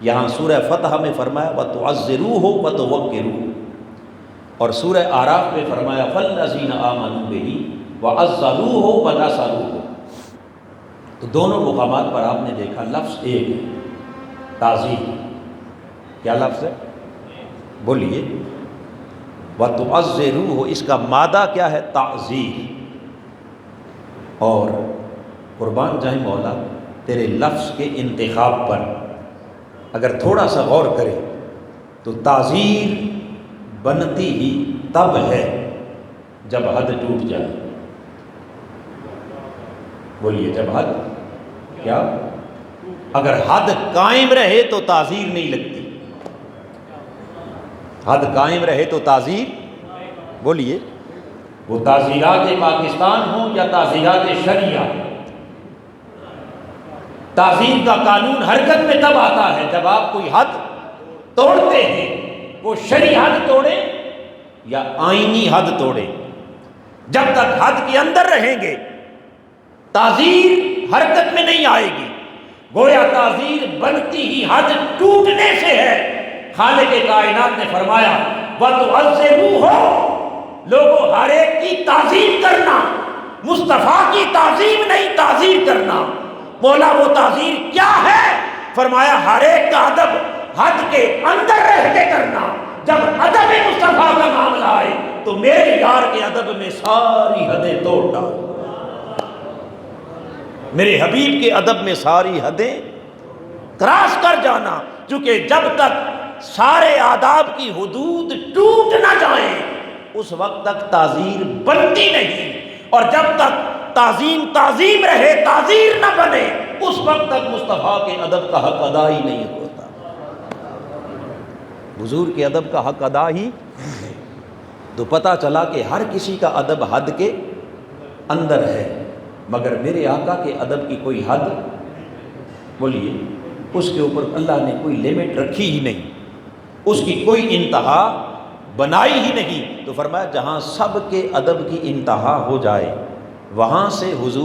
یہاں سورہ فتح میں فرمایا وَتُعَزِّرُوهُ وَتُوَقِّرُوهُ، اور سورہ اعراف میں فرمایا فَالَّذِينَ آمَنُوا بِهِ وَعَزَّرُوهُ وَنَصَرُوهُ۔ تو دونوں مقامات پر آپ نے دیکھا لفظ ایک ہے، تعظیم۔ کیا لفظ ہے؟ بولیے۔ وَتُعَزِّرُوهُ، اس کا مادہ کیا ہے؟ تعظیم۔ اور قربان جائیں مولا تیرے لفظ کے انتخاب پر اگر تھوڑا سا غور کرے تو تعزیر بنتی ہی تب ہے جب حد ٹوٹ جائے۔ بولیے، جب حد کیا؟ اگر حد قائم رہے تو تعزیر نہیں لگتی، حد قائم رہے تو تعزیر، بولیے، وہ تعزیرات پاکستان ہوں یا تعزیرات شریعہ، تعزیر کا قانون حرکت میں تب آتا ہے جب آپ کوئی حد توڑتے ہیں، وہ شرعی حد توڑیں یا آئینی حد توڑیں۔ جب تک حد کے اندر رہیں گے تعزیر حرکت میں نہیں آئے گی۔ گویا تعزیر بنتی ہی حد ٹوٹنے سے ہے۔ خالق کائنات نے فرمایا وَتُعَزِّرُوهُ، لوگوں ہر ایک کی تعظیم کرنا، مصطفیٰ کی تعظیم نہیں، تعظیم کرنا۔ مولا وہ تعظیم کیا ہے؟ فرمایا ہر ایک کا ادب حد کے اندر رہ کے کرنا۔ جب ادب مصطفیٰ کا معاملہ آئے تو میرے یار کے ادب میں ساری حدیں توڑ ڈال، میرے حبیب کے ادب میں ساری حدیں کراس کر جانا، چونکہ جب تک سارے آداب کی حدود ٹوٹ نہ جائیں اس وقت تک تعظیر بنتی نہیں، اور جب تک تعظیم رہے تعزیر نہ بنے اس وقت تک مصطفیٰ کے ادب کا حق ادا ہی نہیں ہوتا، حضور کے ادب کا حق ادا ہی۔ تو پتہ چلا کہ ہر کسی کا ادب حد کے اندر ہے، مگر میرے آقا کے ادب کی کوئی حد، بولیے، اس کے اوپر اللہ نے کوئی لیمٹ رکھی ہی نہیں، اس کی کوئی انتہا بنائی ہی نہیں۔ تو فرمایا جہاں سب کے ادب کی انتہا ہو جائے وہاں سے حضور